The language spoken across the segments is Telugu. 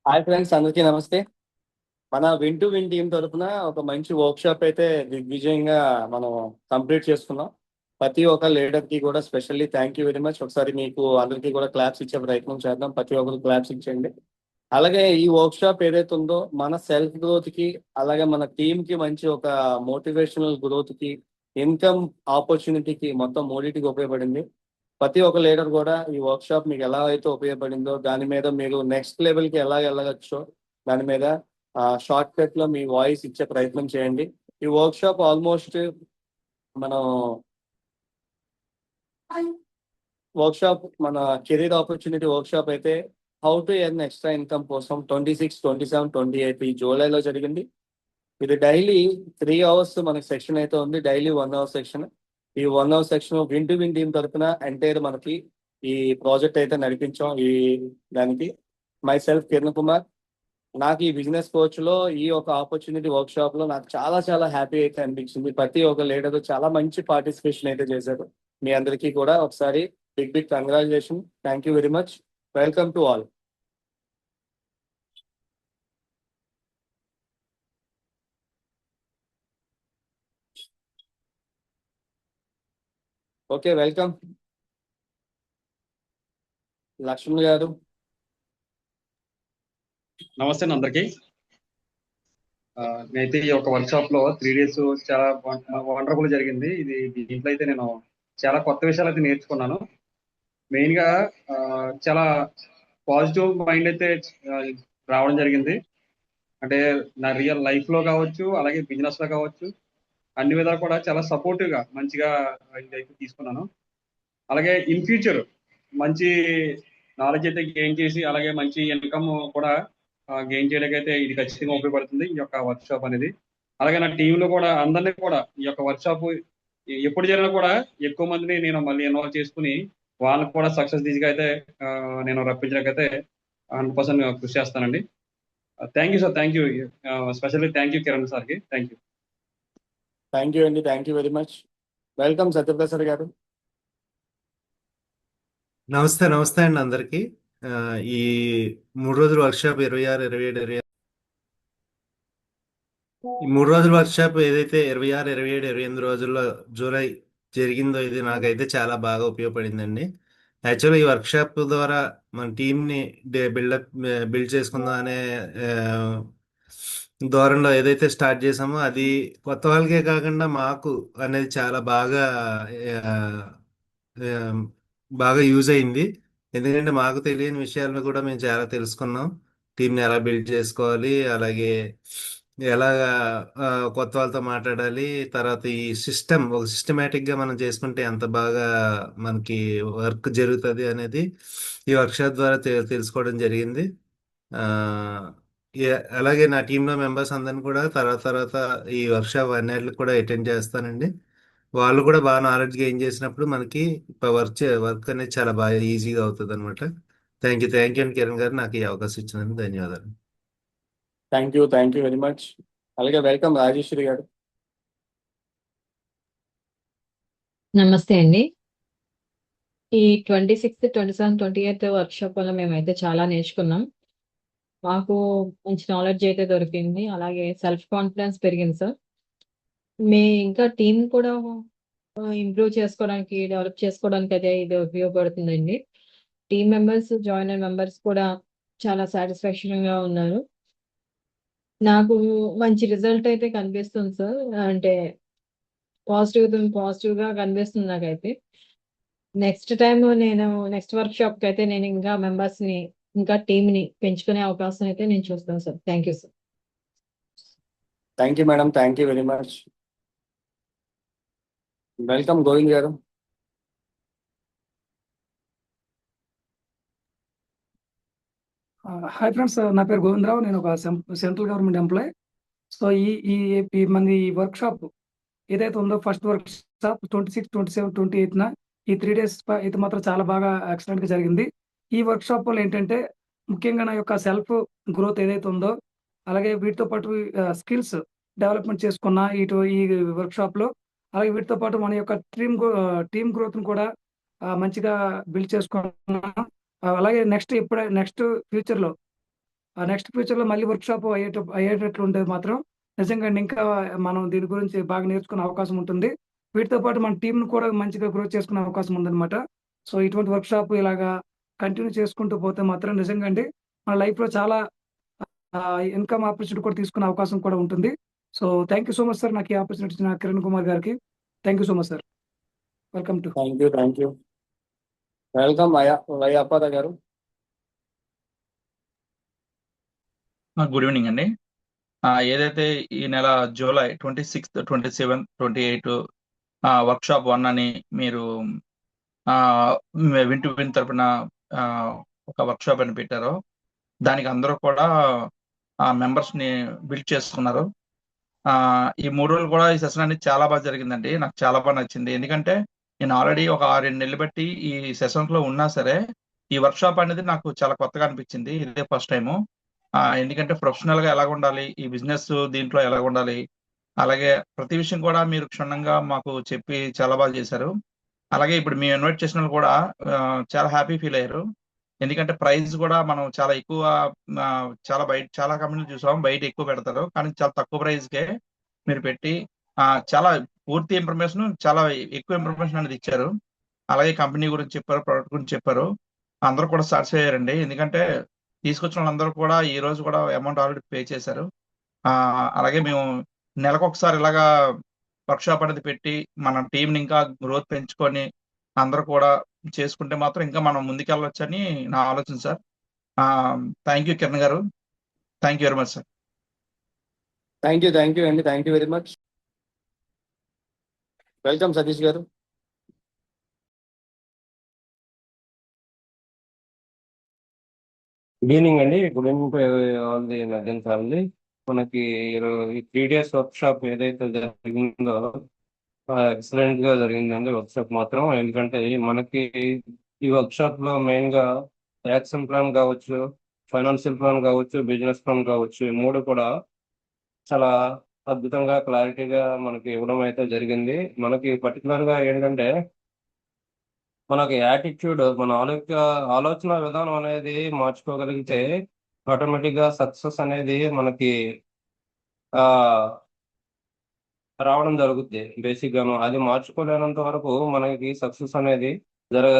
హాయ్ ఫ్రెండ్స్, అందరికీ నమస్తే. మన విన్ టు విన్ టీం తరపున ఒక మంచి వర్క్ షాప్ అయితే దిగ్విజయంగా మనం కంప్లీట్ చేసుకున్నాం. ప్రతి ఒక్క లీడర్ కి కూడా specially thank you very much. ఒకసారి మీకు అందరికీ కూడా క్లాప్స్ ఇచ్చే ప్రయత్నం చేద్దాం. ప్రతి ఒక్కరు క్లాప్స్ ఇచ్చేయండి. అలాగే ఈ వర్క్ షాప్ ఏదైతే ఉందో మన సెల్ఫ్ గ్రోత్ కి, అలాగే మన టీమ్ కి మంచి ఒక మోటివేషనల్ గ్రోత్ కి, ఇన్కమ్ ఆపర్చునిటీకి మొత్తం మూడింటికి ఉపయోగపడింది. ప్రతి ఒక్క లీడర్ కూడా ఈ వర్క్ షాప్ మీకు ఎలా అయితే ఉపయోగపడిందో దాని మీద మీరు నెక్స్ట్ లెవెల్ కి ఎలా వెళ్ళగచ్చో దాని మీద షార్ట్ కట్ లో మీ వాయిస్ ఇచ్చే ప్రయత్నం చేయండి. ఈ వర్క్ షాప్ ఆల్మోస్ట్ మనం మన కెరీర్ ఆపర్చునిటీ వర్క్ షాప్ అయితే how to earn extra income కోసం 26, 27, 28 ఈ జూలైలో జరిగింది. ఇది డైలీ 3 అవర్స్ మనకి సెక్షన్ అయితే ఉంది. Daily 1 hour section. ఈ 1 hour section win to win team తరఫున ఎంటైర్ మనకి ఈ ప్రాజెక్ట్ అయితే నడిపించాం. ఈ దానికి మై సెల్ఫ్ కిరణ్ కుమార్. నాకు ఈ బిజినెస్ కోచ్ లో ఈ ఒక ఆపర్చునిటీ వర్క్ షాప్ లో నాకు చాలా చాలా హ్యాపీ అయితే అనిపించింది. ప్రతి ఒక్క లీడర్ చాలా మంచి పార్టిసిపేషన్ అయితే చేశారు. మీ అందరికీ కూడా ఒకసారి big big congratulation. Thank you very much. Welcome to all. Okay, welcome Laxman గారు. నమస్తే అండి అందరికి. నేనైతే ఈ యొక్క వర్క్ షాప్ లో 3 days చాలా వండర్ఫుల్ జరిగింది. దీంట్లో అయితే నేను చాలా కొత్త విషయాలు అయితే నేర్చుకున్నాను. మెయిన్ గా చాలా పాజిటివ్ మైండ్ అయితే ఆ, రావడం జరిగింది. అంటే నా రియల్ లైఫ్ లో కావచ్చు, అలాగే బిజినెస్ లో కావచ్చు, అన్ని విధాలు కూడా చాలా సపోర్టివ్ గా మంచిగా ఇదైతే తీసుకున్నాను. అలాగే ఇన్ ఫ్యూచర్ మంచి నాలెడ్జ్ అయితే గెయిన్ చేసి, అలాగే మంచి ఇన్కమ్ కూడా గెయిన్ చేయడానికి అయితే ఇది ఖచ్చితంగా ఉపయోగపడుతుంది ఈ యొక్క వర్క్ షాప్ అనేది. అలాగే నా టీంలో కూడా అందరినీ కూడా ఈ యొక్క వర్క్ షాప్ ఎప్పుడు జరిగినా కూడా ఎక్కువ మందిని నేను మళ్ళీ ఇన్వాల్వ్ చేసుకుని వాళ్ళకి కూడా సక్సెస్ దిశగా అయితే నేను రప్పించడానికైతే 100% కృషి చేస్తానండి. Thank you sir, thank you. Specially thank you Kiran సార్కి, థ్యాంక్ యూ. థ్యాంక్ యూ అండి. Thank you very much. Welcome Satyaprasad గారు. నమస్తే నమస్తే అండి అందరికి. ఈ 3 రోజుల వర్క్షాప్ 26, 27, 28 ఈ 3 రోజుల వర్క్షాప్ ఏదైతే 26, 27, 28 రోజుల్లో జూలై జరిగిందో ఇది నాకైతే చాలా బాగా ఉపయోగపడిందండి. యాక్చువల్గా ఈ వర్క్షాప్ ద్వారా మన టీంని బిల్డ్ చేసుకుందాం అనే ధోరణిలో ఏదైతే స్టార్ట్ చేసామో అది కొత్త వాళ్ళకే కాకుండా మాకు అనేది చాలా ఆ, ఆ, బాగా యూజ్ అయింది. ఎందుకంటే మాకు తెలియని విషయాలను కూడా మేము చాలా తెలుసుకున్నాం. టీంని ఎలా బిల్డ్ చేసుకోవాలి, అలాగే ఎలాగా కొత్త వాళ్ళతో మాట్లాడాలి, తర్వాత ఈ ఒక సిస్టమేటిక్గా మనం చేసుకుంటే ఎంత బాగా మనకి వర్క్ జరుగుతుంది అనేది ఈ వర్క్షాప్ ద్వారా తెలుసుకోవడం జరిగింది. ఆ, అలాగే నా టీంలో మెంబర్స్ అందరిని కూడా తర్వాత ఈ వర్క్షాప్ అన్నిటికి కూడా అటెండ్ చేస్తానండి. వాళ్ళు కూడా బాగా నాలెడ్జ్ గెయిన్ చేసినప్పుడు మనకి వర్క్ అనేది చాలా బాగా ఈజీగా అవుతుంది అనమాట. థ్యాంక్ యూ అండి కిరణ్ గారు, నాకు ఈ అవకాశం ఇచ్చినందుకు ధన్యవాదాలు. Thank you very much. అలాగే వెల్కమ్ రాజేశ్వరి గారు. నమస్తే అండి. ఈ 26, 27, 28 వర్క్షాప్ వల్ల మేమైతే చాలా నేర్చుకున్నాం. మాకు మంచి నాలెడ్జ్ అయితే దొరికింది. అలాగే సెల్ఫ్ కాన్ఫిడెన్స్ పెరిగింది సార్. ఇంకా టీం కూడా ఇంప్రూవ్ చేసుకోవడానికి, డెవలప్ చేసుకోవడానికి అయితే ఇది ఉపయోగపడుతుందండి. టీం మెంబర్స్, జాయిన్ అయిన మెంబర్స్ కూడా చాలా సాటిస్ఫాక్షన్ గా ఉన్నారు. నాకు మంచి రిజల్ట్ అయితే కనిపిస్తుంది సార్. అంటే పాజిటివ్ గా కనిపిస్తుంది నాకైతే. నెక్స్ట్ వర్క్ షాప్ కి అయితే నేను ఇంకా మెంబర్స్ ని, ఇంకా టీమ్ ని పెంచుకునే అవకాశం అయితే నేను చూస్తాను sir. Thank you sir. Thank you madam. Thank you very much. Welcome Govind గారు. హాయ్ ఫ్రెండ్స్, నా పేరు గోవిందరావు. నేను ఒక సెంట్రల్ గవర్నమెంట్ ఎంప్లాయ్. సో ఈ ఈ ఈ మంది వర్క్ షాప్ ఏదైతే ఉందో, ఫస్ట్ వర్క్ షాప్ 26, 27, 28 ఈ 3 days అయితే మాత్రం చాలా బాగా ఎక్సలెంట్ గా జరిగింది. ఈ వర్క్ షాప్ వల్ల ఏంటంటే ముఖ్యంగా నా యొక్క సెల్ఫ్ గ్రోత్ ఏదైతే ఉందో, అలాగే వీటితో పాటు స్కిల్స్ డెవలప్మెంట్ చేసుకున్న ఈ వర్క్ షాప్ లో, అలాగే వీటితో పాటు మన యొక్క టీమ్ గ్రోత్ ను కూడా మంచిగా బిల్డ్ చేసుకున్నాం. అలాగే నెక్స్ట్ ఫ్యూచర్ లో నెక్స్ట్ ఫ్యూచర్‌లో మళ్ళీ వర్క్‌షాప్ అయ్యేటట్లు ఉంటే మాత్రం నిజంగా ఇంకా మనం దీని గురించి బాగా నేర్చుకునే అవకాశం ఉంటుంది. వీటితో పాటు మన టీమ్‌ని కూడా మంచిగా గ్రోత్ చేసుకునే అవకాశం ఉందన్నమాట. సో, ఇటువంటి వర్క్‌షాప్ ఇలాగా కంటిన్యూ చేసుకుంటూ పోతే మాత్రం నిజంగా అండి మన లైఫ్‌లో చాలా ఇన్‌కమ్ ఆపర్చునిటీ కూడా తీసుకునే అవకాశం కూడా ఉంటుంది. So, thank you so much sir నాకు ఈ ఆపర్చునిటీ ఇచ్చిన కిరణ్ కుమార్ గారికి. Thank you so much sir. Welcome to. Thank you. Welcome Y Apparao గారు. గుడ్ ఈవినింగ్ అండి. ఏదైతే ఈ నెల జూలై 26, 27, 28 వర్క్షాప్ 1 అని మీరు విన్ టు విన్ తరపున ఒక వర్క్షాప్ అని పెట్టారో దానికి అందరూ కూడా మెంబర్స్ ని బిల్డ్ చేసుకున్నారు. ఈ 3 రోజులు కూడా ఈ సెషన్ అనేది చాలా బాగా జరిగిందండి. నాకు చాలా బాగా నచ్చింది. ఎందుకంటే నేను ఆల్రెడీ ఒక 6 నెలలు బట్టి ఈ సెషన్స్ లో ఉన్నా సరే ఈ వర్క్షాప్ అనేది నాకు చాలా కొత్తగా అనిపించింది. ఇదే ఫస్ట్ టైము. ఎందుకంటే ప్రొఫెషనల్ గా ఎలాగ ఉండాలి, ఈ బిజినెస్ దీంట్లో ఎలాగ ఉండాలి, అలాగే ప్రతి విషయం కూడా మీరు క్షుణ్ణంగా మాకు చెప్పి చాలా బాగా చేశారు. అలాగే ఇప్పుడు మేము ఇన్వైట్ చేసిన వాళ్ళు కూడా చాలా హ్యాపీ ఫీల్ అయ్యారు. ఎందుకంటే ప్రైస్ కూడా మనం చాలా ఎక్కువ చాలా కంపెనీలు చూసాం, బయట ఎక్కువ పెడతారు, కానీ చాలా తక్కువ ప్రైస్ కే మీరు పెట్టి చాలా పూర్తి ఇన్ఫర్మేషన్, చాలా ఎక్కువ ఇన్ఫర్మేషన్ అనేది ఇచ్చారు. అలాగే కంపెనీ గురించి చెప్పారు, ప్రొడక్ట్ గురించి చెప్పారు. అందరూ కూడా సాటిస్ఫై అయ్యారండి. ఎందుకంటే తీసుకొచ్చిన వాళ్ళందరూ కూడా ఈ రోజు కూడా అమౌంట్ ఆల్రెడీ పే చేశారు. అలాగే మేము నెలకు ఒకసారి ఇలాగా వర్క్షాప్ అనేది పెట్టి మన టీంని ఇంకా గ్రోత్ పెంచుకొని అందరూ కూడా చేసుకుంటే మాత్రం ఇంకా మనం ముందుకెళ్ళొచ్చని నా ఆలోచన సార్. థ్యాంక్ యూ కిరణ్ గారు. Thank you very much sir. Thank you అండి. Thank you very much. Welcome Satish గారు. గుడ్ ఈవినింగ్ అండి. గుడ్ ఈవినింగ్ ఆల్ ది నజన్ ఫ్యామిలీ. మనకి ఈ 3 days వర్క్ షాప్ ఏదైతే జరిగిందో ఎక్సలెంట్ గా జరిగిందండి వర్క్ షాప్ మాత్రం. ఎందుకంటే మనకి ఈ వర్క్ షాప్ లో మెయిన్ గా యాక్షన్ ప్లాన్ కావచ్చు, ఫైనాన్షియల్ ప్లాన్ కావచ్చు, బిజినెస్ ప్లాన్ కావచ్చు, ఈ 3 కూడా చాలా అద్భుతంగా క్లారిటీగా మనకి ఇవ్వడం అయితే జరిగింది. మనకి పర్టికులర్ గా ఏంటంటే మనకి యాటిట్యూడ్, మన ఆలోచన విధానం అనేది మార్చుకోగలిగితే ఆటోమేటిక్ గా సక్సెస్ అనేది మనకి ఆ రావడం జరుగుద్ది. బేసిక్ గాను అది మార్చుకోలేనంత వరకు మనకి సక్సెస్ అనేది జరగ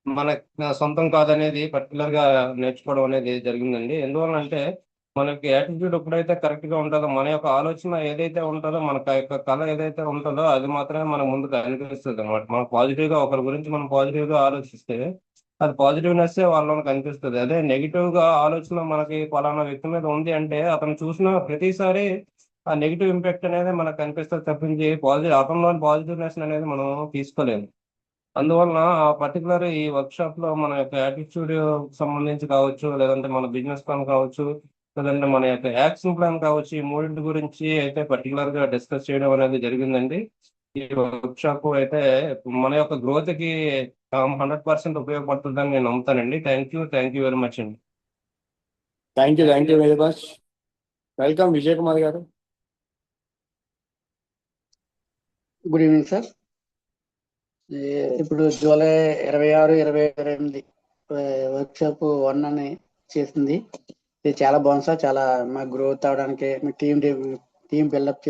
మన సొంతం కాదనేది పర్టికులర్ గా నేర్చుకోవడం అనేది జరిగిందండి. ఎందువల్లంటే మనకి యాటిట్యూడ్ ఎప్పుడైతే కరెక్ట్ గా ఉంటుందో, మన యొక్క ఆలోచన ఏదైతే ఉంటుందో, మన యొక్క కళ ఏదైతే ఉంటుందో అది మాత్రమే మన ముందు కనిపిస్తుంది అనమాట. మనం పాజిటివ్ గా ఒకరి గురించి మనం పాజిటివ్ గా ఆలోచిస్తే అది పాజిటివ్నెస్ వాళ్ళకి కనిపిస్తుంది. అదే నెగిటివ్ గా ఆలోచన మనకి పలానా వ్యక్తి మీద ఉంది అంటే అతను చూసిన ప్రతిసారి ఆ నెగిటివ్ ఇంపాక్ట్ అనేది మనకు కనిపిస్తుంది తప్పించి అతనిలోని పాజిటివ్నెస్ అనేది మనం తీసుకోలేము. అందువలన ఆ పర్టికులర్ ఈ వర్క్ షాప్ లో మన యొక్క యాటిట్యూడ్ సంబంధించి కావచ్చు, లేదంటే మన బిజినెస్ ప్లాన్ కావచ్చు, లేదంటే మన యొక్క యాక్షన్ ప్లాన్ కావచ్చు, ఈ 3 గురించి అయితే పర్టికులర్ గా డిస్కస్ చేయడం అనేది జరిగిందండి. ఈ వర్క్ షాప్ అయితే మన యొక్క గ్రోత్ కి 100% ఉపయోగపడుతుందని నేను నమ్ముతానండి. థ్యాంక్ యూ వెరీ మచ్ అండి. Thank you very much. Welcome Vijay Kumar గారు. Good evening sir. ఇప్పుడు జూలై 26, 28 వర్క్షాప్ 1 అని చేసింది. ఇది చాలా బాగుంది సార్. చాలా మా గ్రోత్ అవడానికి, మీ టీం బిల్డప్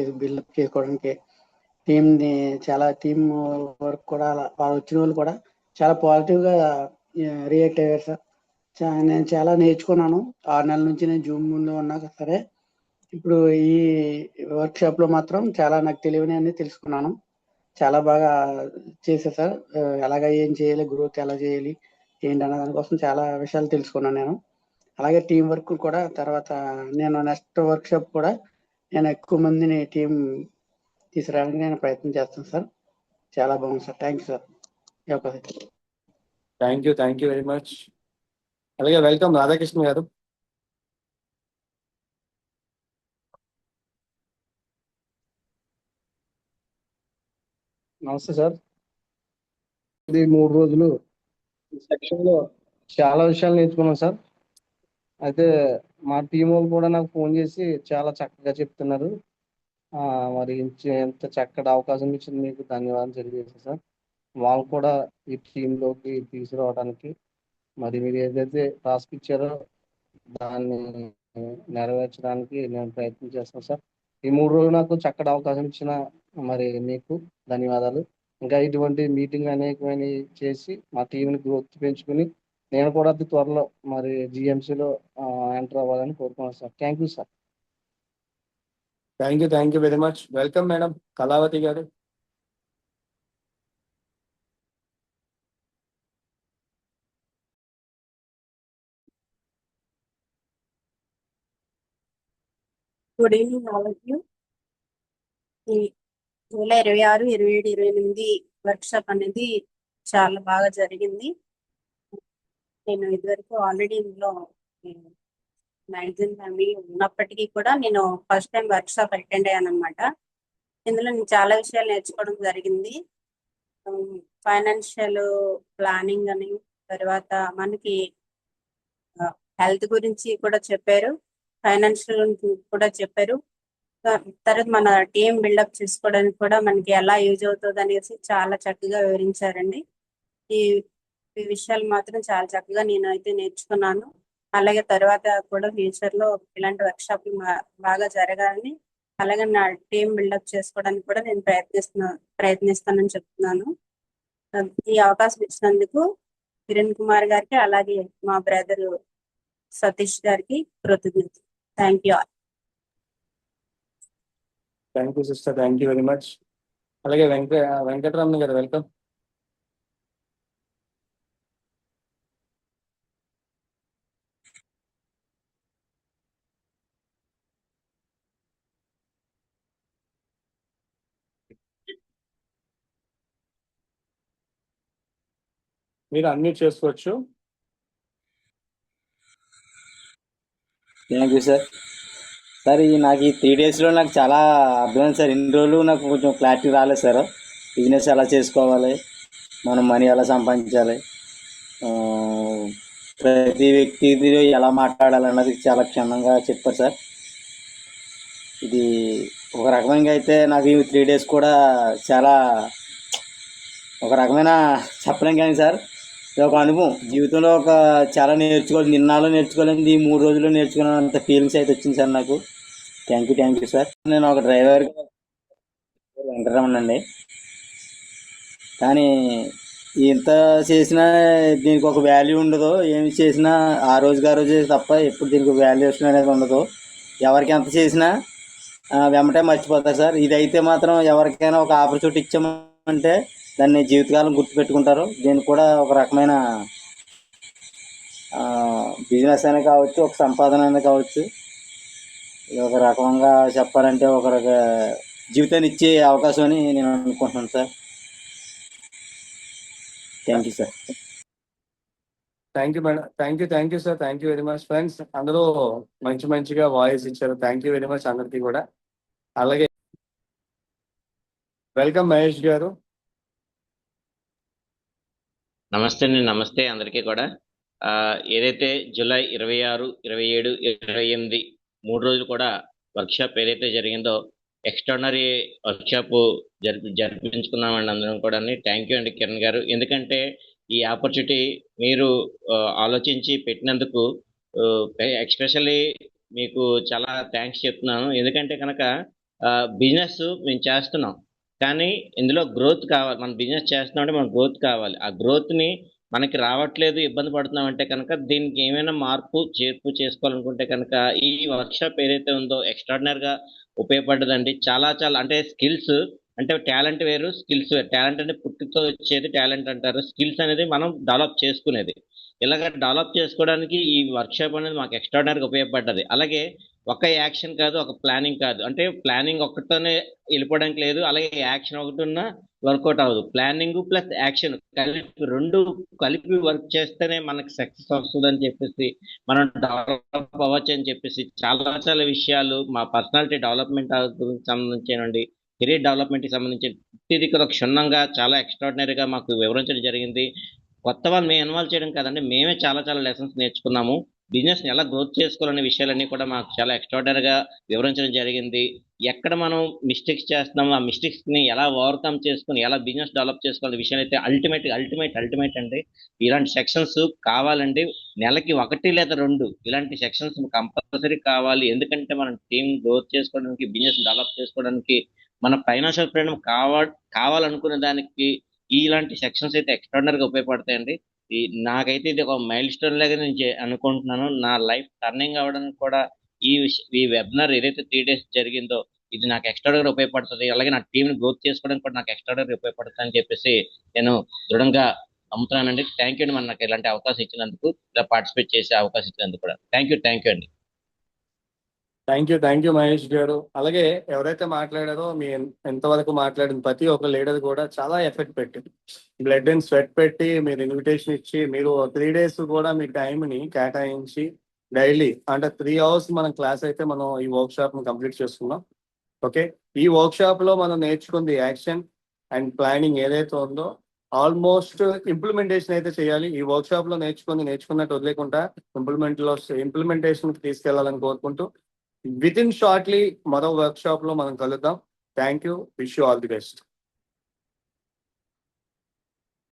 చేసుకోవడానికి, టీంని చాలా టీం వర్క్ కూడా వాళ్ళు వచ్చిన వాళ్ళు కూడా చాలా పాజిటివ్గా రియాక్ట్ అయ్యారు సార్. నేను చాలా నేర్చుకున్నాను. 6 నెలల నుంచి నేను జూమ్ ముందు ఉన్నా సరే ఇప్పుడు ఈ వర్క్షాప్లో మాత్రం చాలా నాకు తెలియని అన్ని తెలుసుకున్నాను. చాలా బాగా చేశారు సార్. ఎలాగ ఏం చేయాలి, గ్రోత్ ఎలా చేయాలి ఏంటి అన్న దానికోసం చాలా విషయాలు తెలుసుకున్నాను నేను. అలాగే టీం వర్క్ కూడా తర్వాత నేను నెక్స్ట్ వర్క్షాప్ కూడా నేను ఎక్కువ మందిని టీం తీసుకురావడానికి నేను ప్రయత్నం చేస్తాను సార్. చాలా బాగుంది sir. Thank you sir. Thank you very much. అలాగే వెల్కమ్ రాధాకృష్ణ గారు. నమస్తే సార్. ఇది 3 రోజులు సెక్షన్ లో చాలా విషయాలు నేర్చుకున్నాం సార్. అయితే మా టీం వాళ్ళు కూడా నాకు ఫోన్ చేసి చాలా చక్కగా చెప్తున్నారు. మరి ఎంత చక్కటి అవకాశం ఇచ్చింది మీకు ధన్యవాదాలు తెలియజేస్తాను సార్. వాళ్ళు కూడా ఈ టీంలోకి తీసుకురావడానికి మరి మీరు ఏదైతే టాస్క్ ఇచ్చారో దాన్ని నెరవేర్చడానికి నేను ప్రయత్నం చేస్తాను సార్. ఈ 3 రోజులు నాకు చక్కటి అవకాశం ఇచ్చిన మరి మీకు ధన్యవాదాలు. ఇంకా ఇటువంటి మీటింగ్ అనేకమైన చేసి మా టీంని గ్రోత్ పెంచుకుని నేను కూడా అతి త్వరలో మరి జిఎంసీలో ఎంటర్ అవ్వాలని కోరుకున్నాను sir. Thank you sir. Thank you very much. Welcome madam Kalavathi గారు. Good evening all of you. ఈ జూలై 26, 27, 28 వర్క్షాప్ అనేది చాలా బాగా జరిగింది. నేను ఇదివరకు ఆల్రెడీ ఇందులో మ్యాగజైన్ ఫ్యామిలీ ఉన్నప్పటికీ కూడా నేను ఫస్ట్ టైం వర్క్షాప్ అటెండ్ అయ్యాను అనమాట. ఇందులో నేను చాలా విషయాలు నేర్చుకోవడం జరిగింది. ఫైనాన్షియల్ ప్లానింగ్ అని, తర్వాత మనకి హెల్త్ గురించి కూడా చెప్పారు, ఫైనాన్షియల్ కూడా చెప్పారు. తర్వాత మన టీం బిల్డప్ చేసుకోవడానికి కూడా మనకి ఎలా యూజ్ అవుతుంది అనేసి చాలా చక్కగా వివరించారండి. ఈ విషయాలు మాత్రం చాలా చక్కగా నేను అయితే నేర్చుకున్నాను. అలాగే తర్వాత కూడా ఫ్యూచర్ లో ఇలాంటి వర్క్షాప్లు బాగా జరగాలని, అలాగే నా టీం బిల్డప్ చేసుకోవడానికి కూడా నేను ప్రయత్నిస్తానని చెప్తున్నాను. ఈ అవకాశం ఇచ్చినందుకు కిరణ్ కుమార్ గారికి, అలాగే మా బ్రదర్ సతీష్ గారికి కృతజ్ఞతలు. Thank you all. Thank you sister, thank you very much. అలాగే వెంకటరమణ గారు వెల్కమ్. మీరు అన్మ్యూట్ చేసుకోవచ్చు. Thank you sir. సార్ నాకు ఈ 3 డేస్లో నాకు చాలా అర్థమైంది సార్. ఇన్ని రోజులు నాకు కొంచెం క్లారిటీ రాలేదు సార్. బిజినెస్ ఎలా చేసుకోవాలి, మనం మనీ ఎలా సంపాదించాలి, ప్రతి వ్యక్తితో ఎలా మాట్లాడాలన్నది చాలా క్షుణ్ణంగా చెప్పారు సార్. ఇది ఒక రకమైన అయితే నాకు ఈ 3 డేస్ కూడా చాలా ఒక రకమైన చెప్పలేం కానీ సార్, ఇది ఒక అనుభవం. జీవితంలో చాలా నేర్చుకోవాలి, నిన్నాలో నేర్చుకోవాలని ఈ 3 రోజుల్లో నేర్చుకున్నంత ఫీలింగ్స్ అయితే వచ్చింది సార్ నాకు. Thank you sir. నేను ఒక డ్రైవర్గా వెంకటరమణ అండి. కానీ ఎంత చేసినా దీనికి ఒక వాల్యూ ఉండదు. ఏమి చేసినా ఆ రోజే తప్ప ఎప్పుడు దీనికి వాల్యుయేషన్ అనేది ఉండదు. ఎవరికి ఎంత చేసినా వెంబటే మర్చిపోతారు సార్. ఇదైతే మాత్రం ఎవరికైనా ఒక ఆపర్చునిటీ ఇచ్చామంటే దాన్ని జీవితకాలం గుర్తుపెట్టుకుంటారు. దీనికి కూడా ఒక రకమైన బిజినెస్ అనే కావచ్చు, ఒక సంపాదన అనే కావచ్చు, ఇది ఒక రకంగా చెప్పాలంటే ఒక జీవితాన్ని ఇచ్చే అవకాశం అని నేను అనుకుంటున్నాను sir. Thank you sir. Thank you madam. Thank you sir. Thank you very much friends. అందరూ మంచిగా వాయిస్ ఇచ్చారు. థ్యాంక్ యూ వెరీ మచ్ అందరికీ కూడా. అలాగే వెల్కమ్ మహేష్ గారు. నమస్తే అండి. నమస్తే అందరికీ కూడా. ఏదైతే జూలై 26, 27, 28 3 రోజులు కూడా వర్క్షాప్ ఏదైతే జరిగిందో ఎక్స్ట్రాడినరీ వర్క్షాప్ జరిపించుకున్నామండి అందరం కూడా. థ్యాంక్ యూ అండి కిరణ్ గారు. ఎందుకంటే ఈ ఆపర్చునిటీ మీరు ఆలోచించి పెట్టినందుకు ఎక్స్పెషల్లీ మీకు చాలా థ్యాంక్స్ చెప్తున్నాను. ఎందుకంటే కనుక బిజినెస్ మేము చేస్తున్నాం, కానీ ఇందులో గ్రోత్ కావాలి. మనం బిజినెస్ చేస్తున్నాం అంటే మనకు గ్రోత్ కావాలి. ఆ గ్రోత్ని మనకి రావట్లేదు, ఇబ్బంది పడుతున్నాం అంటే కనుక దీనికి ఏమైనా మార్పు చేర్పు చేసుకోవాలనుకుంటే కనుక ఈ వర్క్షాప్ ఏదైతే ఉందో ఎక్స్ట్రాడినరీగా ఉపయోగపడ్డదండి. చాలా అంటే స్కిల్స్ అంటే టాలెంట్ వేరు, స్కిల్స్ వేరు. టాలెంట్ అంటే పుట్టుకతో వచ్చేది టాలెంట్ అంటారు, స్కిల్స్ అనేది మనం డెవలప్ చేసుకునేది. ఇలాగ డెవలప్ చేసుకోవడానికి ఈ వర్క్షాప్ అనేది మాకు ఎక్స్ట్రాడినరీగా ఉపయోగపడ్డది. అలాగే ఒక యాక్షన్ కాదు, ఒక ప్లానింగ్ కాదు. అంటే ప్లానింగ్ ఒక్కటితోనే వెళ్ళిపోవడానికి లేదు, అలాగే యాక్షన్ ఒకటి ఉన్నా వర్కౌట్ అవ్వదు. ప్లానింగ్ ప్లస్ యాక్షన్ రెండు కలిపి వర్క్ చేస్తేనే మనకి సక్సెస్ వస్తుందని చెప్పేసి, మనం డెవలప్ అవ్వచ్చు అని చెప్పేసి చాలా విషయాలు మా పర్సనాలిటీ డెవలప్మెంట్ సంబంధించినండి, కెరీర్ డెవలప్మెంట్కి సంబంధించి ప్రతిదీ కూడా క్షుణ్ణంగా చాలా ఎక్స్ట్రాడినరీగా మాకు వివరించడం జరిగింది. కొత్త వాళ్ళు మేము ఇన్వాల్వ్ చేయడం కాదండి, మేమే చాలా లెసన్స్ నేర్చుకున్నాము. బిజినెస్ ని ఎలా గ్రోత్ చేసుకోవాలనే విషయాలన్నీ కూడా మాకు చాలా ఎక్స్ట్రాడనరీగా వివరించడం జరిగింది. ఎక్కడ మనం మిస్టేక్స్ చేస్తున్నామో ఆ మిస్టేక్స్ ని ఎలా ఓవర్కమ్ చేసుకుని ఎలా బిజినెస్ డెవలప్ చేసుకోవాలనే విషయాలు అయితే అల్టిమేట్ అండి. ఇలాంటి సెక్షన్స్ కావాలండి. నెలకి 1 లేదా 2 ఇలాంటి సెక్షన్స్ కంపల్సరీ కావాలి. ఎందుకంటే మనం టీం గ్రోత్ చేసుకోవడానికి, బిజినెస్ డెవలప్ చేసుకోవడానికి, మన ఫైనాన్షియల్ ఫ్రీడమ్ కావాలనుకునే దానికి ఇలాంటి సెక్షన్స్ అయితే ఎక్స్ట్రాడనరీగా ఉపయోగపడతాయండి. నాకైతే ఇది ఒక మైల్ స్టోన్ లాగా నేను అనుకుంటున్నాను. నా లైఫ్ టర్నింగ్ అవ్వడానికి కూడా ఈ వెబినార్ ఏదైతే 3 days జరిగిందో ఇది నాకు ఎక్స్ట్రాడనరీగా ఉపయోగపడుతుంది. అలాగే నా టీంని గ్రోత్ చేసుకోవడానికి కూడా నాకు ఎక్స్ట్రాడనరీగా ఉపయోగపడుతుంది అని చెప్పేసి నేను దృఢంగా నమ్ముతున్నానండి. థ్యాంక్ యూ అండి, నాకు ఇలాంటి అవకాశం ఇచ్చినందుకు, ఇలా పార్టిసిపేట్ చేసే అవకాశం ఇచ్చినందుకు కూడా థ్యాంక్ యూ అండి. థ్యాంక్ యూ మహేష్ గారు. అలాగే ఎవరైతే మాట్లాడారో మీ ఎంతవరకు మాట్లాడిన ప్రతి ఒక్క లీడర్ కూడా చాలా ఎఫెక్ట్ పెట్టి బ్లడ్ అండ్ స్వెట్ పెట్టి మీరు ఇన్విటేషన్ ఇచ్చి మీరు 3 days కూడా మీ టైంని కేటాయించి డైలీ అంటే 3 hours మనం క్లాస్ అయితే మనం ఈ వర్క్ షాప్ ని కంప్లీట్ చేసుకున్నాం. ఓకే, ఈ వర్క్ షాప్ లో మనం నేర్చుకుంది యాక్షన్ అండ్ ప్లానింగ్ ఏదైతే ఉందో ఆల్మోస్ట్ ఇంప్లిమెంటేషన్ అయితే చేయాలి. ఈ వర్క్ షాప్ లో నేర్చుకున్నట్టు వదిలేకుండా ఇంప్లిమెంటేషన్ తీసుకెళ్లాలని కోరుకుంటూ విత్ ఇన్ షార్ట్లీ మరో వర్క్ షాప్ లో మనం కలుద్దాం. Thank you, wish you all the best.